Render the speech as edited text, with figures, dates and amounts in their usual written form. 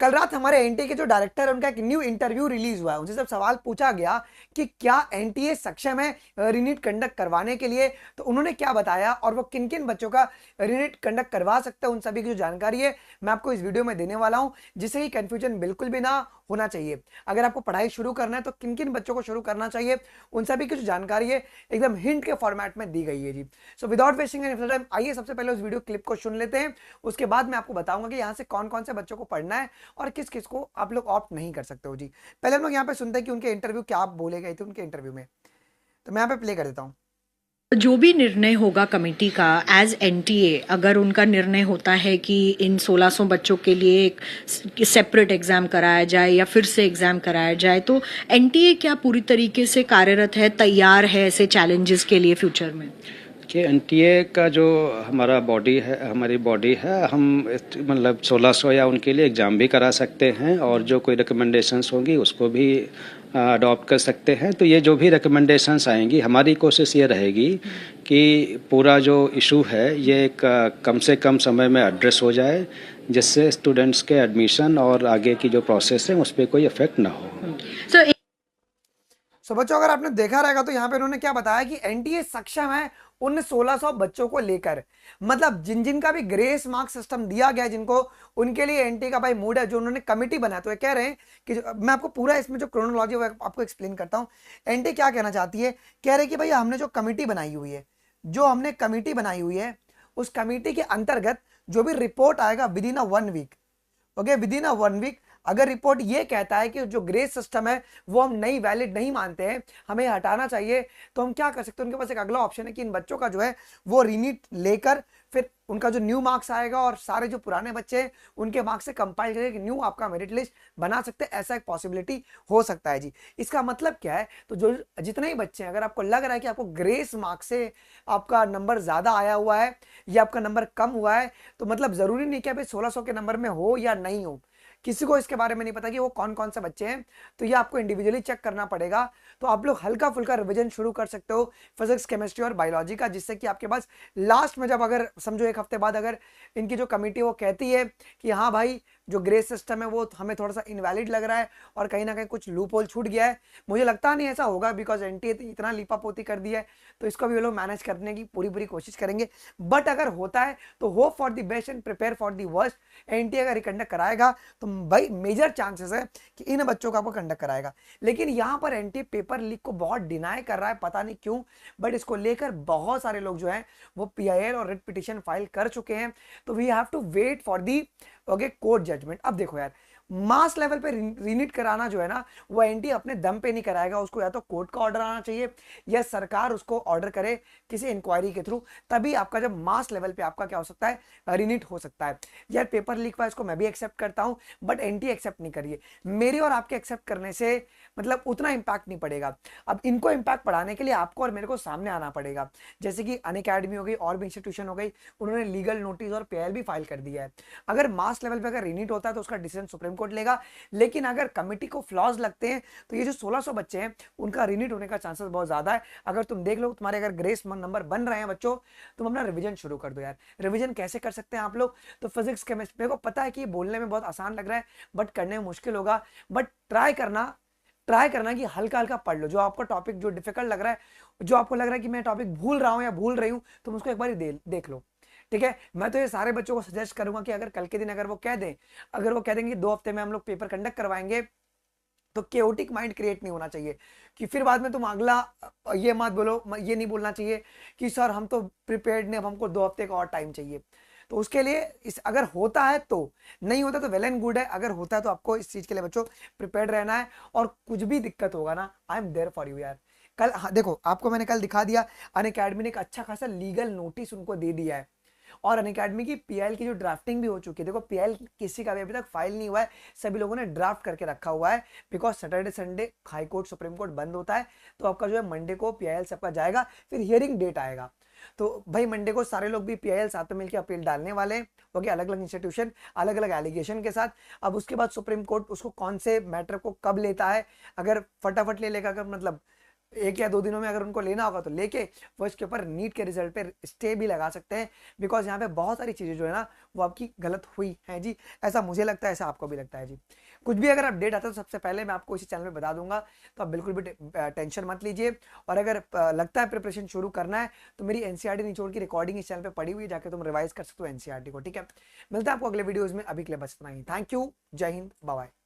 कल रात हमारे एनटीए के जो डायरेक्टर है उनका एक न्यू इंटरव्यू रिलीज हुआ है। उनसे जब सवाल पूछा गया कि क्या एनटीए सक्षम है रीनीट कंडक्ट करवाने के लिए, तो उन्होंने क्या बताया और वो किन किन बच्चों का रीनीट कंडक्ट करवा सकते हैं, उन सभी की जो जानकारी है मैं आपको इस वीडियो में देने वाला हूं, जिससे कि कंफ्यूजन बिल्कुल भी ना होना चाहिए। अगर आपको पढ़ाई शुरू करना है तो किन किन बच्चों को शुरू करना चाहिए, उन सभी की जो जानकारी है एकदम हिंट के फॉर्मेट में दी गई है जी। So without wasting any time आइए सबसे पहले उस वीडियो क्लिप को सुन लेते हैं। उसके बाद मैं आपको बताऊंगा कि यहाँ से कौन कौन से बच्चों को पढ़ना है और किस किस को आप लोग ऑप्ट नहीं कर सकते हो जी। पहले हम लोग यहाँ पे सुनते हैं कि उनके इंटरव्यू क्या बोले गए थे उनके इंटरव्यू में। तो मैं यहाँ पे प्ले कर देता हूँ। जो भी निर्णय होगा कमेटी का एज एनटीए, अगर उनका निर्णय होता है कि इन 1600 बच्चों के लिए एक सेपरेट एग्जाम कराया जाए या फिर से एग्जाम कराया जाए, तो एनटीए क्या पूरी तरीके से कार्यरत है, तैयार है ऐसे चैलेंजेस के लिए फ्यूचर में? कि एनटीए का जो हमारा बॉडी है, हमारी बॉडी है, हम मतलब 1600 या उनके लिए एग्ज़ाम भी करा सकते हैं और जो कोई रिकमेंडेशंस होंगी उसको भी अडॉप्ट कर सकते हैं। तो ये जो भी रिकमेंडेशंस आएंगी, हमारी कोशिश ये रहेगी कि पूरा जो इशू है ये एक कम से कम समय में एड्रेस हो जाए, जिससे स्टूडेंट्स के एडमिशन और आगे की जो प्रोसेस है उस पर कोई इफेक्ट ना हो। सो बच्चों, अगर आपने देखा रहेगा तो यहाँ पे उन्होंने क्या बताया कि एनटीए सक्षम है उन 1600 बच्चों को लेकर, मतलब जिन जिन का भी ग्रेस मार्क सिस्टम दिया गया है जिनको, उनके लिए एनटीए का भाई मूड है, जो उन्होंने कमिटी बनाया। तो ये कह रहे हैं कि मैं आपको पूरा इसमें जो क्रोनोलॉजी है आपको एक्सप्लेन करता हूँ। एनटीए क्या कहना चाहती है, कह रहे कि भैया हमने जो कमिटी बनाई हुई है, जो हमने कमिटी बनाई हुई है, उस कमिटी के अंतर्गत जो भी रिपोर्ट आएगा within a 1 week, okay, within a 1 week, अगर रिपोर्ट ये कहता है कि जो ग्रेस सिस्टम है वो हम नहीं वैलिड नहीं मानते हैं, हमें हटाना चाहिए, तो हम क्या कर सकते हैं, उनके पास एक अगला ऑप्शन है कि इन बच्चों का जो है वो रीनीट लेकर फिर उनका जो न्यू मार्क्स आएगा और सारे जो पुराने बच्चे हैं उनके मार्क्स से कंपाइल करके न्यू आपका मेरिट लिस्ट बना सकते हैं। ऐसा एक पॉसिबिलिटी हो सकता है जी। इसका मतलब क्या है, तो जो जितने ही बच्चे हैं, अगर आपको लग रहा है कि आपको ग्रेस मार्क्स से आपका नंबर ज्यादा आया हुआ है या आपका नंबर कम हुआ है, तो मतलब जरूरी नहीं कि आप 1600 के नंबर में हो या नहीं हो, किसी को इसके बारे में नहीं पता कि वो कौन कौन से बच्चे हैं, तो ये आपको इंडिविजुअली चेक करना पड़ेगा। तो आप लोग हल्का फुल्का रिवीजन शुरू कर सकते हो फिजिक्स, केमिस्ट्री और बायोलॉजी का, जिससे कि आपके पास लास्ट में जब अगर समझो 1 हफ्ते बाद अगर इनकी जो कमेटी वो कहती है कि हाँ भाई जो ग्रेस सिस्टम है वो हमें थोड़ा सा इनवैलिड लग रहा है और कहीं ना कहीं कुछ लूप होल छूट गया है, मुझे लगता नहीं ऐसा होगा बिकॉज एनटीए इतना लीपापोती कर दिया है, तो इसको भी वो लोग मैनेज करने की पूरी पूरी कोशिश करेंगे। बट अगर होता है तो hope for the best and prepare for the worst. NTA अगर कंडक्ट कराएगा तो भाई मेजर चांसेस है कि इन बच्चों का आपको कंडक्ट कराएगा। लेकिन यहाँ पर एनटीए पेपर लीक को बहुत डिनाई कर रहा है, पता नहीं क्यों, बट इसको लेकर बहुत सारे लोग जो हैं वो पीआईएल और रिट पिटिशन फाइल कर चुके हैं। तो we have to wait for the okay court judgment. अब देखो यार, मास लेवल पे रीनीट कराना जो है ना, वो एनटी अपने दम पे नहीं कराएगा, उसको या तो कोर्ट का ऑर्डर आना चाहिए या सरकार उसको ऑर्डर करे किसी इंक्वायरी के थ्रू, तभी आपका जब मास लेवल पे आपका क्या हो सकता है, रीनीट हो सकता है। यार पेपर लीक वाइज को मैं भी एक्सेप्ट करता हूं, बट एनटी एक्सेप्ट नहीं करिए। मेरे और आपके एक्सेप्ट करने से मतलब उतना इंपैक्ट नहीं पड़ेगा। अब इनको इंपैक्ट पढ़ाने के लिए आपको और मेरे को सामने आना पड़ेगा, जैसे कि अनअकैडमी हो गई और भी इंस्टीट्यूशन हो गई, उन्होंने लीगल नोटिस और पीएल भी फाइल कर दिया है। अगर मास लेवल पे अगर रीनीट होता है तो उसका डिसीजन सुप्रीम कोर्ट लेगा, लेकिन अगर कमिटी को फ्लॉज लगते हैं तो ये जो 1600 बच्चे हैं उनका रीनीट होने का चांसेस बहुत ज्यादा है। अगर तुम देख लो तुम्हारे अगर ग्रेस नंबर बन रहे हैं बच्चों, तुम अपना रिवीजन शुरू कर दो यार। रिवीजन कैसे कर सकते हैं आप लोग, तो फिजिक्स, केमिस्ट्री, मेरे को पता है कि बोलने में बहुत आसान लग रहा है बट करने में मुश्किल होगा, बट ट्राई करना कि हल्का हल्का पढ़ लो। जो आपको टॉपिक जो डिफिकल्ट लग रहा है, जो आपको लग रहा है कि मैं टॉपिक भूल रहा हूं या भूल रही हूं, तुम उसको एक बार देख लो, ठीक है। मैं तो ये सारे बच्चों को सजेस्ट करूंगा कि अगर कल के दिन अगर वो कह दें, अगर वो कह देंगे 2 हफ्ते में हम लोग पेपर कंडक्ट करवाएंगे, तो केओटिक माइंड क्रिएट नहीं होना चाहिए कि फिर बाद में तुम अगला ये मत बोलो, ये नहीं बोलना चाहिए कि सर हम तो प्रिपेयर्ड नहीं, अब हमको 2 हफ्ते का और टाइम चाहिए। तो उसके लिए इस अगर होता है तो, नहीं होता तो वेल एंड गुड है, अगर होता है तो आपको इस चीज के लिए बच्चों प्रिपेयर्ड रहना है। और कुछ भी दिक्कत होगा ना, I am there for you यार। कल हाँ, देखो आपको मैंने कल दिखा दिया, अनअकैडमी ने एक अच्छा खासा लीगल नोटिस उनको दे दिया है और अनअकैडमी की पीएल की जो ड्राफ्टिंग भी हो चुकी है। देखो पीएल किसी का भी अभी तक फाइल नहीं हुआ है, सभी लोगों ने ड्राफ्ट करके रखा हुआ है, because Saturday Sunday high court supreme court बंद होता है, तो आपका जो है मंडे को पीआईएल सबका जाएगा, फिर हियरिंग डेट आएगा। तो भाई मंडे को सारे लोग भी पीआईएल साथ में मिलकर अपील डालने वाले हैं, ओके, अलग अलग इंस्टीट्यूशन अलग अलग एलिगेशन के साथ। अब उसके बाद सुप्रीम कोर्ट उसको कौन से मैटर को कब लेता है, अगर फटाफट ले लेगा, अगर मतलब 1 या 2 दिनों में अगर उनको लेना होगा तो लेके वो इसके ऊपर नीट के रिजल्ट पे स्टे भी लगा सकते हैं, बिकॉज यहाँ पे बहुत सारी चीज़ें जो है ना वो आपकी गलत हुई हैं जी। ऐसा मुझे लगता है, ऐसा आपको भी लगता है जी। कुछ भी अगर अपडेट आता है तो सबसे पहले मैं आपको इसी चैनल पे बता दूंगा, तो आप बिल्कुल भी टेंशन मत लीजिए। और अगर लगता है प्रिपरेशन शुरू करना है तो मेरी एनसीईआरटी निचोड़ की रिकॉर्डिंग इस चैनल पे पड़ी हुई है, जाके तुम रिवाइज कर सकते हो एनसीईआरटी को, ठीक है। मिलता है आपको अगले वीडियोज में, अभी के लिए बस इतना ही। थैंक यू, जय हिंद, बाय बाय।